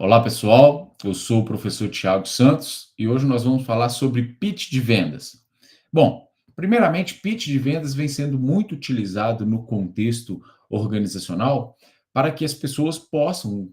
Olá, pessoal. Eu sou o professor Tiago Santos e hoje nós vamos falar sobre pitch de vendas. Bom, primeiramente, pitch de vendas vem sendo muito utilizado no contexto organizacional para que as pessoas possam,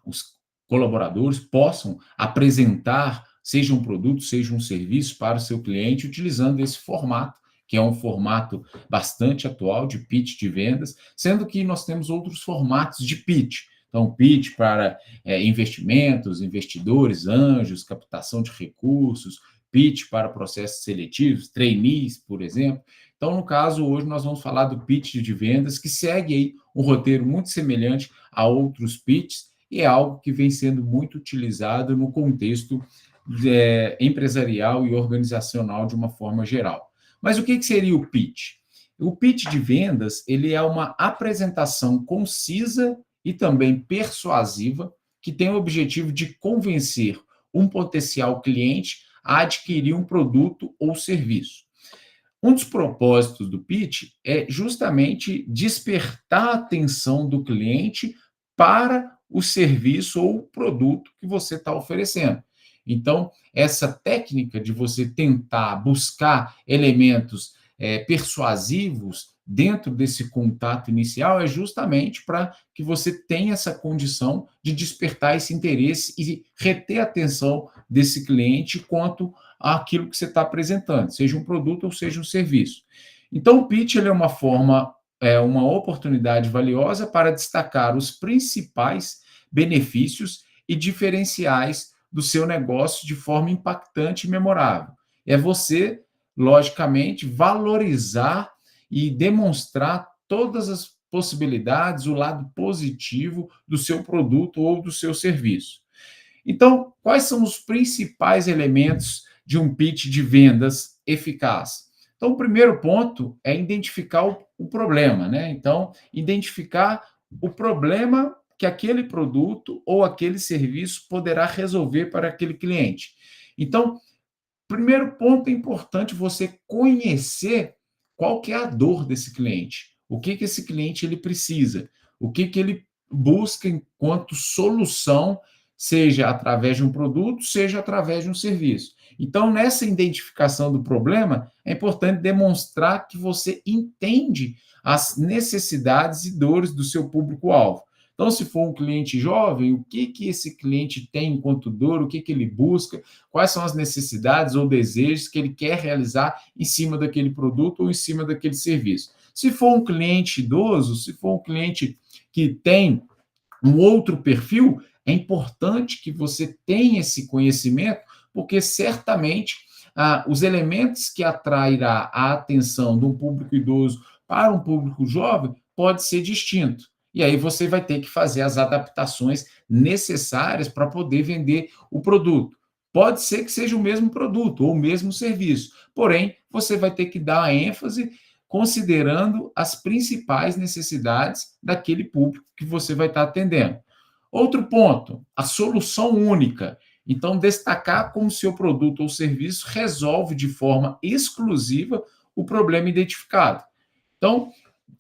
os colaboradores possam apresentar, seja um produto, seja um serviço para o seu cliente, utilizando esse formato, que é um formato bastante atual de pitch de vendas, sendo que nós temos outros formatos de pitch. Então, pitch para investimentos, investidores, anjos, captação de recursos, pitch para processos seletivos, trainees, por exemplo. Então, no caso, hoje nós vamos falar do pitch de vendas, que segue aí um roteiro muito semelhante a outros pitches, e é algo que vem sendo muito utilizado no contexto empresarial e organizacional de uma forma geral. Mas o que seria o pitch? O pitch de vendas, ele é uma apresentação concisa e também persuasiva, que tem o objetivo de convencer um potencial cliente a adquirir um produto ou serviço. Um dos propósitos do pitch é justamente despertar a atenção do cliente para o serviço ou produto que você está oferecendo. Então, essa técnica de você tentar buscar elementos persuasivos dentro desse contato inicial é justamente para que você tenha essa condição de despertar esse interesse e reter a atenção desse cliente quanto àquilo que você está apresentando, seja um produto ou seja um serviço. Então, o pitch ele é uma forma, uma oportunidade valiosa para destacar os principais benefícios e diferenciais do seu negócio de forma impactante e memorável. É você, logicamente, valorizar e demonstrar todas as possibilidades, o lado positivo do seu produto ou do seu serviço. Então, quais são os principais elementos de um pitch de vendas eficaz? Então, o primeiro ponto é identificar o problema, né? Então, identificar o problema que aquele produto ou aquele serviço poderá resolver para aquele cliente. Então, primeiro ponto é importante você conhecer qual que é a dor desse cliente, o que que esse cliente ele precisa, o que que ele busca enquanto solução, seja através de um produto, seja através de um serviço. Então, nessa identificação do problema, é importante demonstrar que você entende as necessidades e dores do seu público-alvo. Então, se for um cliente jovem, o que que esse cliente tem enquanto dor, o que que ele busca, quais são as necessidades ou desejos que ele quer realizar em cima daquele produto ou em cima daquele serviço. Se for um cliente idoso, se for um cliente que tem um outro perfil, é importante que você tenha esse conhecimento, porque certamente os elementos que atrairá a atenção de um público idoso para um público jovem pode ser distinto. E aí você vai ter que fazer as adaptações necessárias para poder vender o produto. Pode ser que seja o mesmo produto ou o mesmo serviço, porém, você vai ter que dar a ênfase considerando as principais necessidades daquele público que você vai estar atendendo. Outro ponto, a solução única. Então, destacar como seu produto ou serviço resolve de forma exclusiva o problema identificado. Então,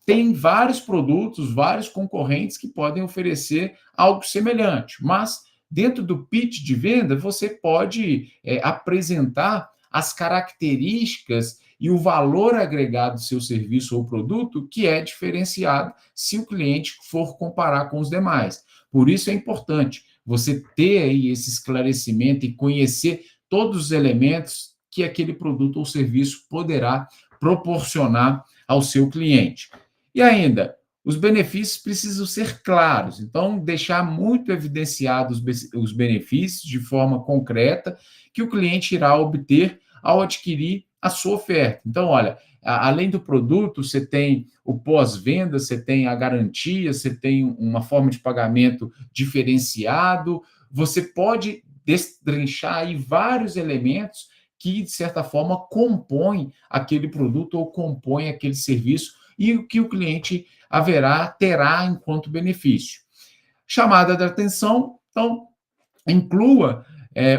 tem vários produtos, vários concorrentes que podem oferecer algo semelhante, mas dentro do pitch de venda, você pode apresentar as características e o valor agregado do seu serviço ou produto que é diferenciado se o cliente for comparar com os demais. Por isso é importante você ter aí esse esclarecimento e conhecer todos os elementos que aquele produto ou serviço poderá proporcionar ao seu cliente. E ainda, os benefícios precisam ser claros, então deixar muito evidenciados os benefícios de forma concreta que o cliente irá obter ao adquirir a sua oferta. Então, olha, além do produto, você tem o pós-venda, você tem a garantia, você tem uma forma de pagamento diferenciado, você pode destrinchar aí vários elementos que, de certa forma, compõem aquele produto ou compõem aquele serviço e o que o cliente terá enquanto benefício. Chamada de atenção, então, inclua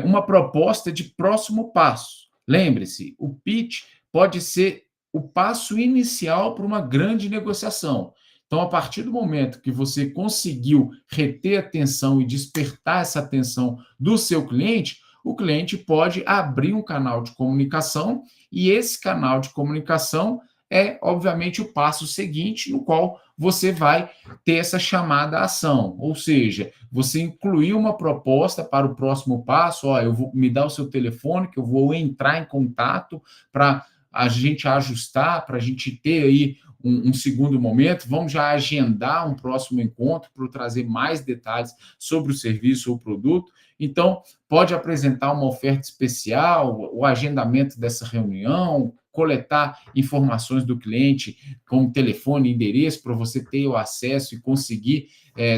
uma proposta de próximo passo. Lembre-se, o pitch pode ser o passo inicial para uma grande negociação. Então, a partir do momento que você conseguiu reter a atenção e despertar essa atenção do seu cliente, o cliente pode abrir um canal de comunicação e esse canal de comunicação é, obviamente, o passo seguinte, no qual você vai ter essa chamada à ação, ou seja, você incluir uma proposta para o próximo passo, ó, eu vou me dar o seu telefone, que eu vou entrar em contato para a gente ajustar, para a gente ter aí um segundo momento, vamos já agendar um próximo encontro para trazer mais detalhes sobre o serviço ou produto. Então, pode apresentar uma oferta especial, o agendamento dessa reunião, coletar informações do cliente, como telefone, endereço, para você ter o acesso e conseguir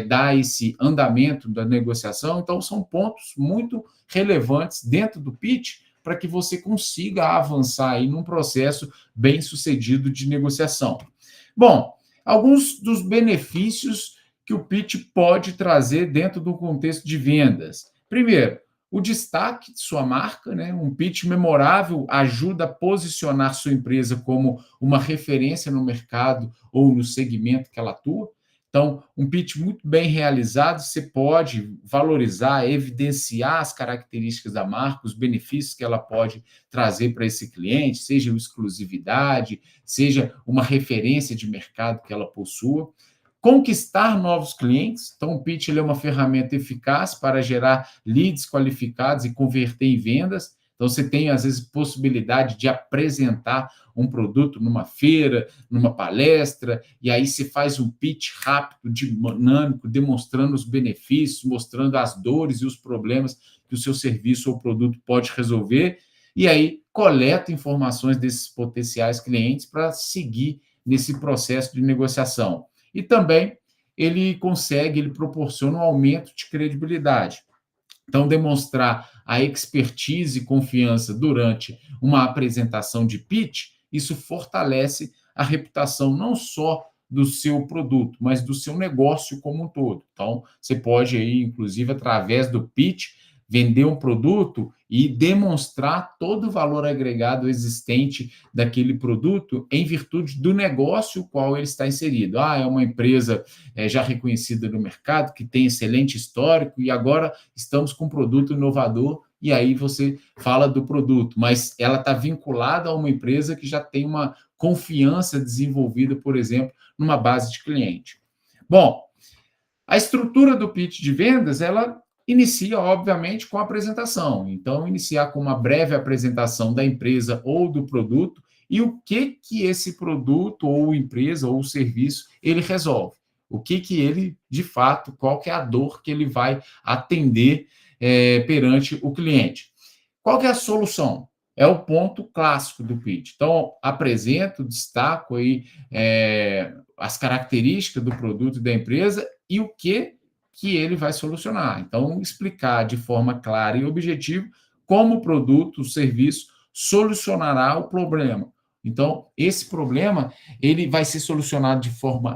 dar esse andamento da negociação. Então, são pontos muito relevantes dentro do pitch para que você consiga avançar aí num processo bem sucedido de negociação. Bom, alguns dos benefícios que o pitch pode trazer dentro do contexto de vendas. Primeiro, o destaque de sua marca, né? Um pitch memorável ajuda a posicionar sua empresa como uma referência no mercado ou no segmento que ela atua. Então, um pitch muito bem realizado, você pode valorizar, evidenciar as características da marca, os benefícios que ela pode trazer para esse cliente, seja exclusividade, seja uma referência de mercado que ela possua. Conquistar novos clientes. Então, o pitch ele é uma ferramenta eficaz para gerar leads qualificados e converter em vendas. Então, você tem, às vezes, possibilidade de apresentar um produto numa feira, numa palestra, e aí você faz um pitch rápido, dinâmico, demonstrando os benefícios, mostrando as dores e os problemas que o seu serviço ou produto pode resolver, e aí coleta informações desses potenciais clientes para seguir nesse processo de negociação. E também ele proporciona um aumento de credibilidade. Então, demonstrar a expertise e confiança durante uma apresentação de pitch, isso fortalece a reputação não só do seu produto, mas do seu negócio como um todo. Então, você pode aí, inclusive, através do pitch, vender um produto e demonstrar todo o valor agregado existente daquele produto em virtude do negócio qual ele está inserido. Ah, é uma empresa já reconhecida no mercado, que tem excelente histórico, e agora estamos com um produto inovador, e aí você fala do produto, mas ela está vinculada a uma empresa que já tem uma confiança desenvolvida, por exemplo, numa base de cliente. Bom, a estrutura do pitch de vendas, ela inicia, obviamente, com a apresentação. Então, iniciar com uma breve apresentação da empresa ou do produto e o que esse produto ou empresa ou serviço ele resolve. O que ele, de fato, qual que é a dor que ele vai atender perante o cliente. Qual que é a solução? É o ponto clássico do pitch. Então, apresento, destaco aí as características do produto e da empresa e o que ele vai solucionar. Então, explicar de forma clara e objetiva como o produto, o serviço, solucionará o problema. Então, esse problema, ele vai ser solucionado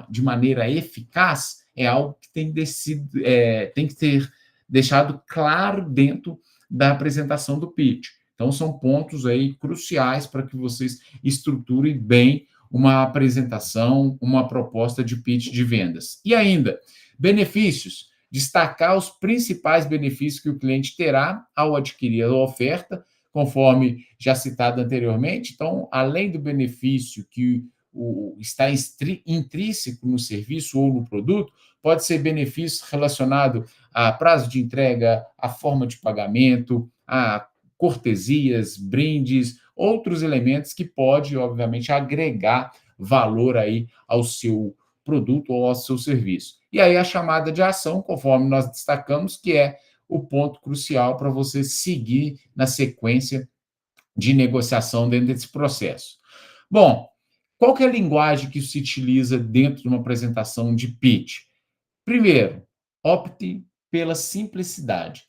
de maneira eficaz, é algo que tem que ser deixado claro dentro da apresentação do pitch. Então, são pontos aí cruciais para que vocês estruturem bem uma apresentação, uma proposta de pitch de vendas. E ainda, benefícios. Destacar os principais benefícios que o cliente terá ao adquirir a oferta, conforme já citado anteriormente. Então, além do benefício que está intrínseco no serviço ou no produto, pode ser benefício relacionado a prazo de entrega, a forma de pagamento, a cortesias, brindes, outros elementos que pode, obviamente, agregar valor aí ao seu produto ou ao seu serviço. E aí a chamada de ação, conforme nós destacamos, que é o ponto crucial para você seguir na sequência de negociação dentro desse processo. Bom, qual que é a linguagem que se utiliza dentro de uma apresentação de pitch? Primeiro, opte pela simplicidade.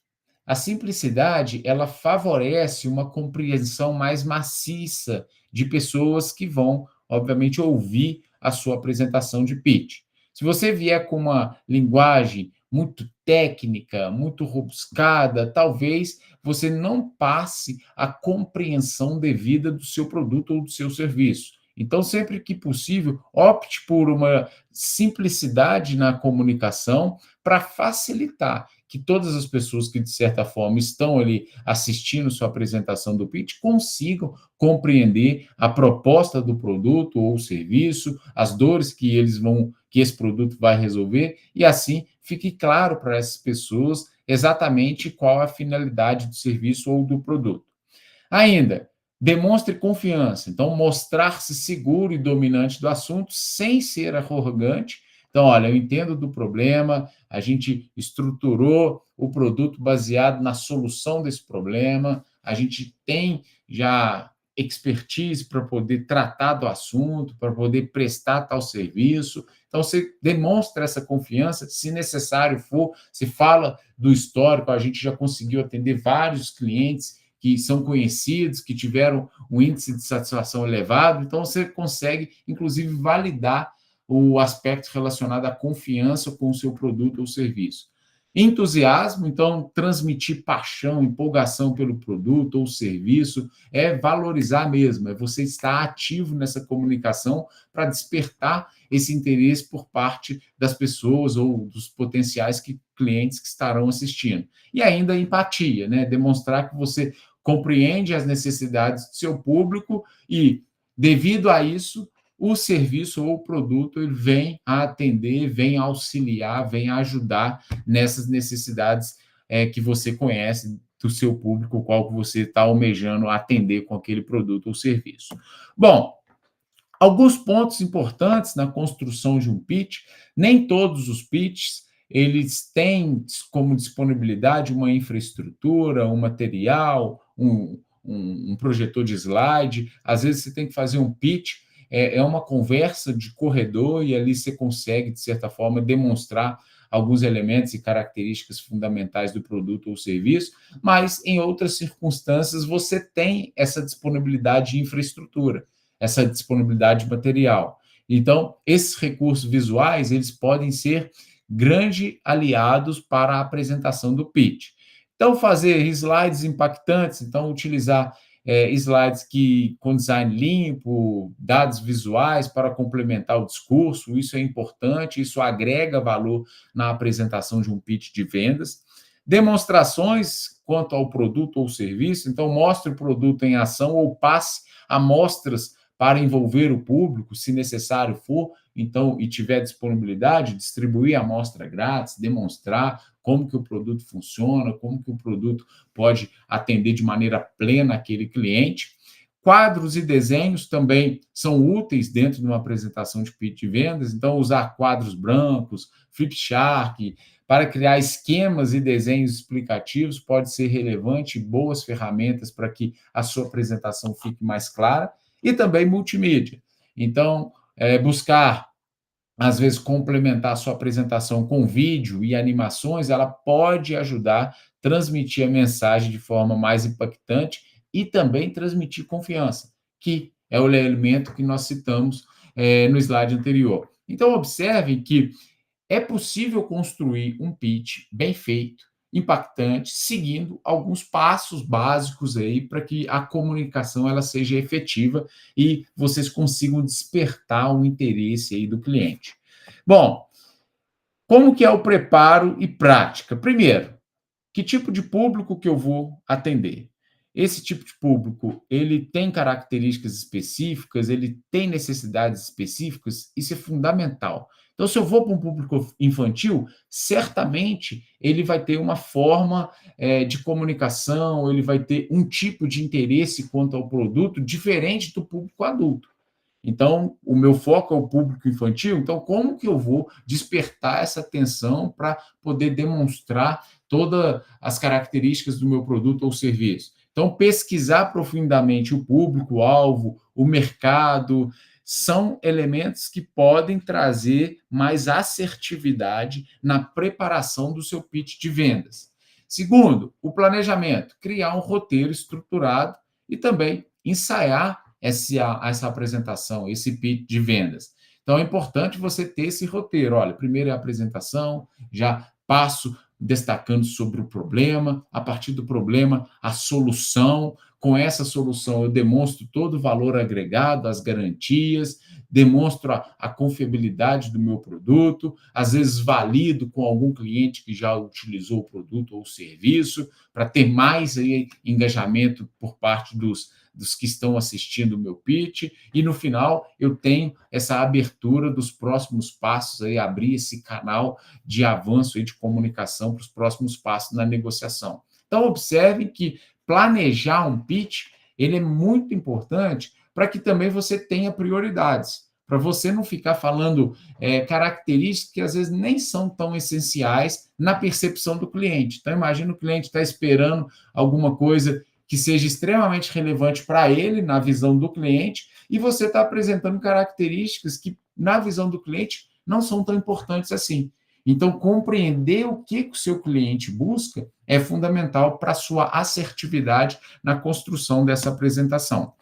A simplicidade, ela favorece uma compreensão mais maciça de pessoas que vão, obviamente, ouvir a sua apresentação de pitch. Se você vier com uma linguagem muito técnica, muito rebuscada, talvez você não passe a compreensão devida do seu produto ou do seu serviço. Então, sempre que possível, opte por uma simplicidade na comunicação para facilitar que todas as pessoas que, de certa forma, estão ali assistindo sua apresentação do pitch consigam compreender a proposta do produto ou serviço, as dores que esse produto vai resolver, e assim fique claro para essas pessoas exatamente qual é a finalidade do serviço ou do produto. Ainda, demonstre confiança. Então, mostrar-se seguro e dominante do assunto sem ser arrogante. Então, olha, eu entendo do problema, a gente estruturou o produto baseado na solução desse problema, a gente tem já expertise para poder tratar do assunto, para poder prestar tal serviço. Então, você demonstra essa confiança, se necessário for, se fala do histórico, a gente já conseguiu atender vários clientes que são conhecidos, que tiveram um índice de satisfação elevado, então você consegue, inclusive, validar o aspecto relacionado à confiança com o seu produto ou serviço. Entusiasmo, então, transmitir paixão, empolgação pelo produto ou serviço, é valorizar mesmo, é você estar ativo nessa comunicação para despertar esse interesse por parte das pessoas ou dos potenciais clientes que estarão assistindo. E ainda empatia, né? Demonstrar que você compreende as necessidades do seu público e, devido a isso, o serviço ou o produto ele vem a atender, vem a auxiliar, vem a ajudar nessas necessidades que você conhece do seu público, o qual você está almejando atender com aquele produto ou serviço. Bom, alguns pontos importantes na construção de um pitch, nem todos os pitches eles têm como disponibilidade uma infraestrutura, um material, um projetor de slide. Às vezes você tem que fazer um pitch, é uma conversa de corredor e ali você consegue, de certa forma, demonstrar alguns elementos e características fundamentais do produto ou serviço, mas em outras circunstâncias você tem essa disponibilidade de infraestrutura, essa disponibilidade de material. Então, esses recursos visuais, eles podem ser grandes aliados para a apresentação do pitch. Então, fazer slides impactantes, então utilizar slides com design limpo, dados visuais para complementar o discurso, isso é importante, isso agrega valor na apresentação de um pitch de vendas. Demonstrações quanto ao produto ou serviço, então mostre o produto em ação ou passe amostras para envolver o público, se necessário for, então, e tiver disponibilidade, distribuir a amostra grátis, demonstrar como que o produto funciona, como que o produto pode atender de maneira plena aquele cliente. Quadros e desenhos também são úteis dentro de uma apresentação de pitch de vendas, então usar quadros brancos, flipchart, para criar esquemas e desenhos explicativos pode ser relevante, boas ferramentas para que a sua apresentação fique mais clara, e também multimídia. Então, buscar às vezes, complementar a sua apresentação com vídeo e animações, ela pode ajudar a transmitir a mensagem de forma mais impactante e também transmitir confiança, que é o elemento que nós citamos no slide anterior. Então, observe que é possível construir um pitch bem feito, impactante, seguindo alguns passos básicos aí para que a comunicação ela seja efetiva e vocês consigam despertar o interesse aí do cliente. Bom, como que é o preparo e prática? Primeiro, que tipo de público que eu vou atender? Esse tipo de público, ele tem características específicas, ele tem necessidades específicas, isso é fundamental. Então, se eu vou para um público infantil, certamente ele vai ter uma forma de comunicação, ele vai ter um tipo de interesse quanto ao produto diferente do público adulto. Então, o meu foco é o público infantil, então como que eu vou despertar essa atenção para poder demonstrar todas as características do meu produto ou serviço? Então, pesquisar profundamente o público-alvo, o mercado, são elementos que podem trazer mais assertividade na preparação do seu pitch de vendas. Segundo, o planejamento, criar um roteiro estruturado e também ensaiar essa apresentação, esse pitch de vendas. Então, é importante você ter esse roteiro. Olha, primeiro é a apresentação, já passo destacando sobre o problema, a partir do problema, a solução, com essa solução eu demonstro todo o valor agregado, as garantias, demonstro a confiabilidade do meu produto, às vezes valido com algum cliente que já utilizou o produto ou o serviço, para ter mais aí engajamento por parte dos que estão assistindo o meu pitch, e no final eu tenho essa abertura dos próximos passos, aí, abrir esse canal de avanço aí de comunicação para os próximos passos na negociação. Então, observem que planejar um pitch, ele é muito importante para que também você tenha prioridades, para você não ficar falando características que às vezes nem são tão essenciais na percepção do cliente. Então, imagina o cliente está esperando alguma coisa que seja extremamente relevante para ele, na visão do cliente, e você está apresentando características que, na visão do cliente, não são tão importantes assim. Então, compreender o que o seu cliente busca é fundamental para a sua assertividade na construção dessa apresentação.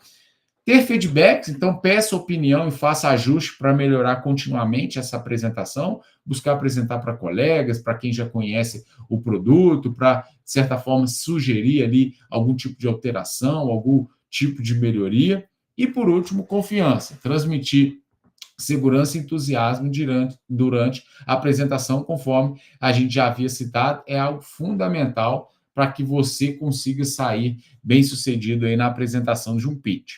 Ter feedbacks, então peça opinião e faça ajuste para melhorar continuamente essa apresentação, buscar apresentar para colegas, para quem já conhece o produto, para, de certa forma, sugerir ali algum tipo de alteração, algum tipo de melhoria. E, por último, confiança, transmitir segurança e entusiasmo durante a apresentação, conforme a gente já havia citado, é algo fundamental para que você consiga sair bem-sucedido aí na apresentação de um pitch.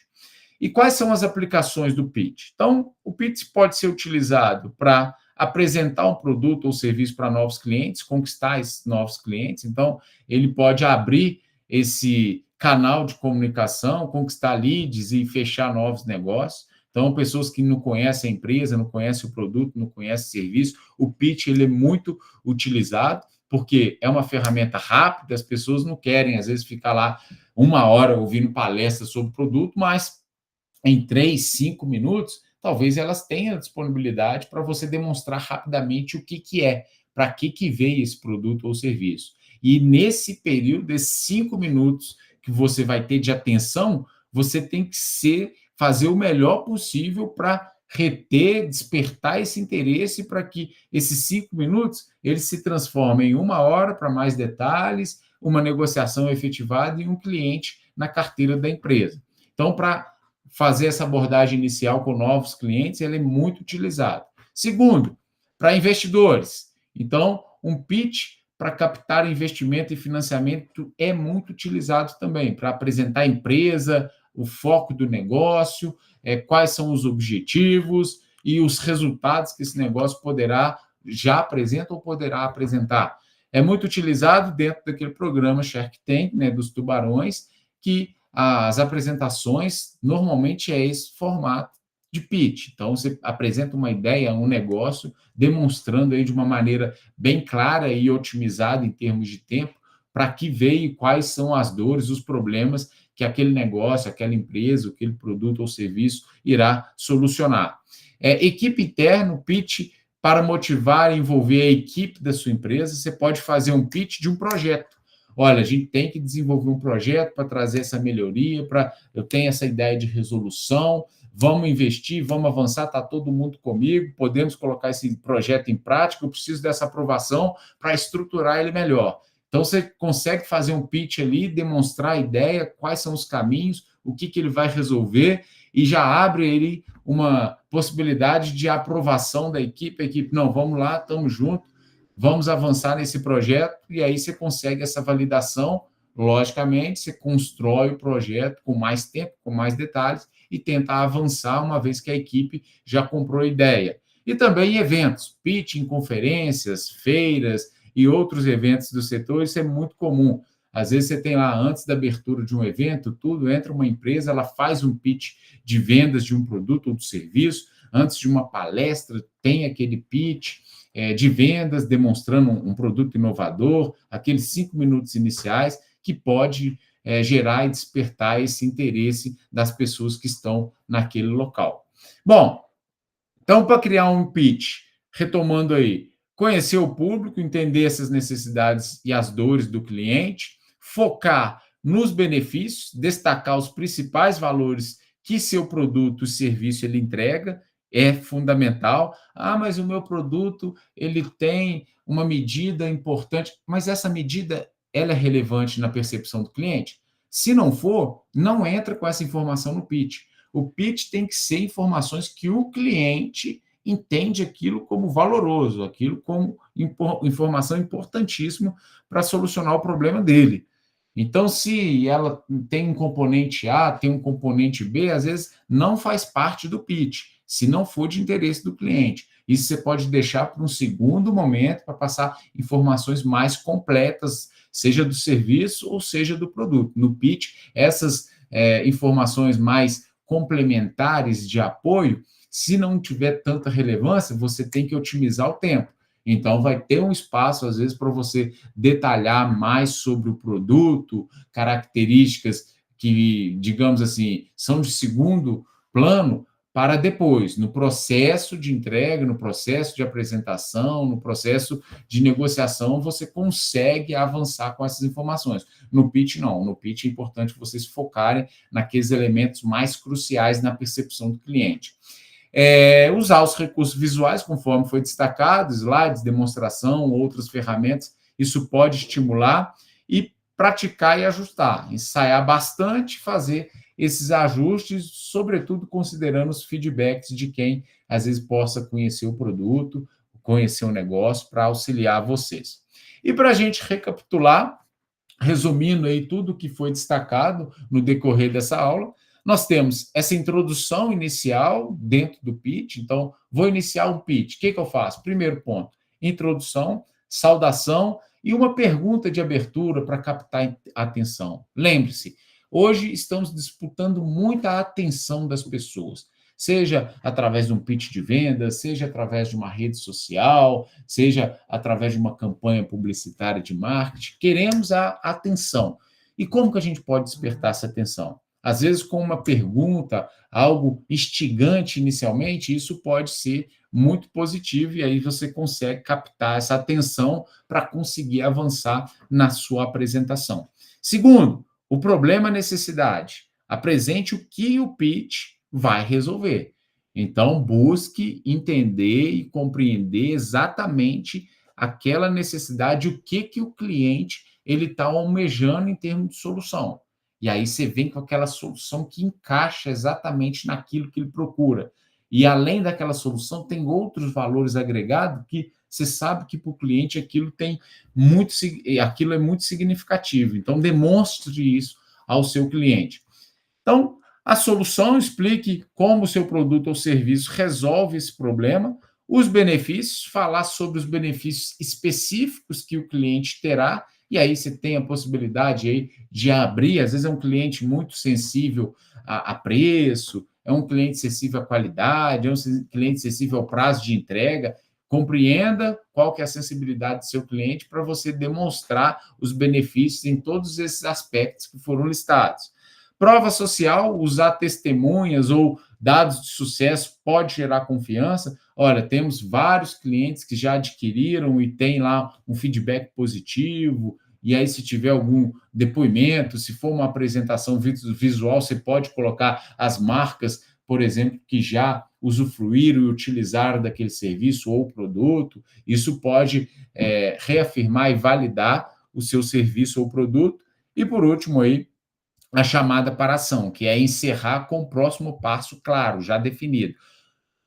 E quais são as aplicações do pitch? Então, o pitch pode ser utilizado para apresentar um produto ou serviço para novos clientes, conquistar esses novos clientes. Então, ele pode abrir esse canal de comunicação, conquistar leads e fechar novos negócios. Então, pessoas que não conhecem a empresa, não conhecem o produto, não conhecem o serviço, o pitch ele é muito utilizado, porque é uma ferramenta rápida, as pessoas não querem, às vezes, ficar lá 1 hora ouvindo palestras sobre o produto, mas em 3, 5 minutos, talvez elas tenham disponibilidade para você demonstrar rapidamente o que é, para que veio esse produto ou serviço. E nesse período, desses 5 minutos que você vai ter de atenção, você tem que fazer o melhor possível para reter, despertar esse interesse para que esses 5 minutos eles se transformem em 1 hora para mais detalhes, uma negociação efetivada e um cliente na carteira da empresa. Então, para fazer essa abordagem inicial com novos clientes, ele é muito utilizado. Segundo, para investidores. Então, um pitch para captar investimento e financiamento é muito utilizado também, para apresentar a empresa, o foco do negócio, quais são os objetivos e os resultados que esse negócio já apresenta ou poderá apresentar. É muito utilizado dentro daquele programa Shark Tank, né, dos tubarões, que as apresentações normalmente é esse formato de pitch. Então, você apresenta uma ideia, um negócio, demonstrando aí de uma maneira bem clara e otimizada em termos de tempo, para que veio, quais são as dores, os problemas que aquele negócio, aquela empresa, aquele produto ou serviço irá solucionar. Equipe interna, pitch para motivar e envolver a equipe da sua empresa, você pode fazer um pitch de um projeto. Olha, a gente tem que desenvolver um projeto para trazer essa melhoria, eu tenho essa ideia de resolução, vamos investir, vamos avançar, está todo mundo comigo, podemos colocar esse projeto em prática, eu preciso dessa aprovação para estruturar ele melhor. Então, você consegue fazer um pitch ali, demonstrar a ideia, quais são os caminhos, o que ele vai resolver, e já abre ele uma possibilidade de aprovação da equipe. A equipe, não, vamos lá, estamos juntos, vamos avançar nesse projeto, e aí você consegue essa validação. Logicamente, você constrói o projeto com mais tempo, com mais detalhes, e tenta avançar uma vez que a equipe já comprou a ideia. E também eventos, pitching, conferências, feiras e outros eventos do setor, isso é muito comum. Às vezes você tem lá, antes da abertura de um evento, entra uma empresa, ela faz um pitch de vendas de um produto ou de serviço, antes de uma palestra, tem aquele pitch de vendas, demonstrando um produto inovador, aqueles 5 minutos iniciais, que pode gerar e despertar esse interesse das pessoas que estão naquele local. Bom, então, para criar um pitch, retomando aí, conhecer o público, entender essas necessidades e as dores do cliente, focar nos benefícios, destacar os principais valores que seu produto e serviço ele entrega, é fundamental. Ah, mas o meu produto ele tem uma medida importante, mas essa medida ela é relevante na percepção do cliente? Se não for, não entra com essa informação no pitch. O pitch tem que ser informações que o cliente entende aquilo como valoroso, aquilo como informação importantíssima para solucionar o problema dele. Então, se ela tem um componente A, tem um componente B, às vezes não faz parte do pitch, se não for de interesse do cliente. Isso você pode deixar para um segundo momento para passar informações mais completas, seja do serviço ou seja do produto. No pitch, essas informações mais complementares de apoio, se não tiver tanta relevância, você tem que otimizar o tempo. Então, vai ter um espaço, às vezes, para você detalhar mais sobre o produto, características que, digamos assim, são de segundo plano para depois, no processo de entrega, no processo de apresentação, no processo de negociação, você consegue avançar com essas informações. No pitch, não. No pitch é importante vocês focarem naqueles elementos mais cruciais na percepção do cliente. Usar os recursos visuais, conforme foi destacado, slides, demonstração, outras ferramentas, isso pode estimular e praticar e ajustar, ensaiar bastante, fazer esses ajustes, sobretudo considerando os feedbacks de quem às vezes possa conhecer o produto, conhecer o negócio, para auxiliar vocês. E para a gente recapitular, resumindo aí tudo que foi destacado no decorrer dessa aula, nós temos essa introdução inicial dentro do pitch. Então, vou iniciar um pitch. O que eu faço? Primeiro ponto, introdução, saudação e uma pergunta de abertura para captar a atenção. Lembre-se, hoje estamos disputando muita atenção das pessoas, seja através de um pitch de venda, seja através de uma rede social, seja através de uma campanha publicitária de marketing. Queremos a atenção. E como que a gente pode despertar essa atenção? Às vezes, com uma pergunta, algo instigante inicialmente, isso pode ser muito positivo e aí você consegue captar essa atenção para conseguir avançar na sua apresentação. Segundo, o problema é a necessidade. Apresente o que o pitch vai resolver. Então, busque entender e compreender exatamente aquela necessidade, o que o cliente ele está almejando em termos de solução. E aí você vem com aquela solução que encaixa exatamente naquilo que ele procura. E além daquela solução, tem outros valores agregados que você sabe que para o cliente aquilo é muito significativo. Então, demonstre isso ao seu cliente. Então, a solução, explique como o seu produto ou serviço resolve esse problema, os benefícios, falar sobre os benefícios específicos que o cliente terá, e aí você tem a possibilidade aí de abrir, às vezes é um cliente muito sensível a preço, é um cliente sensível à qualidade, é um cliente sensível ao prazo de entrega. Compreenda qual que é a sensibilidade do seu cliente para você demonstrar os benefícios em todos esses aspectos que foram listados. Prova social, usar testemunhas ou dados de sucesso pode gerar confiança. Olha, temos vários clientes que já adquiriram e tem lá um feedback positivo, e aí se tiver algum depoimento, se for uma apresentação visual, você pode colocar as marcas, por exemplo, que já usufruíram e utilizaram daquele serviço ou produto. Isso pode reafirmar e validar o seu serviço ou produto. E, por último, aí, a chamada para ação, que é encerrar com o próximo passo claro, já definido.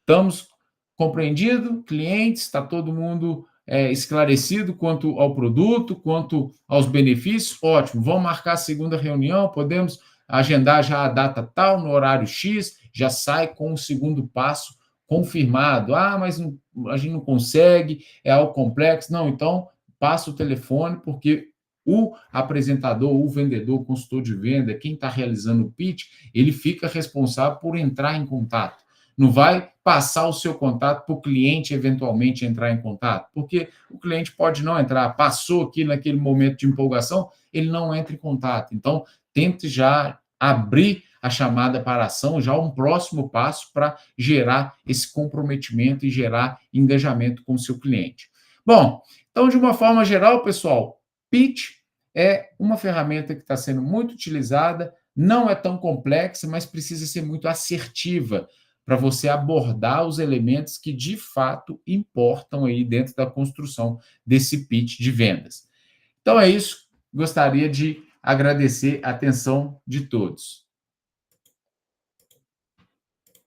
Estamos compreendido, clientes, está todo mundo esclarecido quanto ao produto, quanto aos benefícios? Ótimo, vamos marcar a segunda reunião, podemos agendar já a data tal, no horário X, já sai com o segundo passo confirmado. Mas a gente não consegue, é algo complexo. Não, então passa o telefone, porque o apresentador, o vendedor, o consultor de venda, quem está realizando o pitch, ele fica responsável por entrar em contato. Não vai passar o seu contato para o cliente eventualmente entrar em contato, porque o cliente pode não entrar, passou aqui naquele momento de empolgação, ele não entra em contato. Então, tente já abrir a chamada para ação, já um próximo passo para gerar esse comprometimento e gerar engajamento com o seu cliente. Bom, então, de uma forma geral, pessoal, pitch é uma ferramenta que está sendo muito utilizada, não é tão complexa, mas precisa ser muito assertiva para você abordar os elementos que de fato importam aí dentro da construção desse pitch de vendas. Então é isso, gostaria de agradecer a atenção de todos.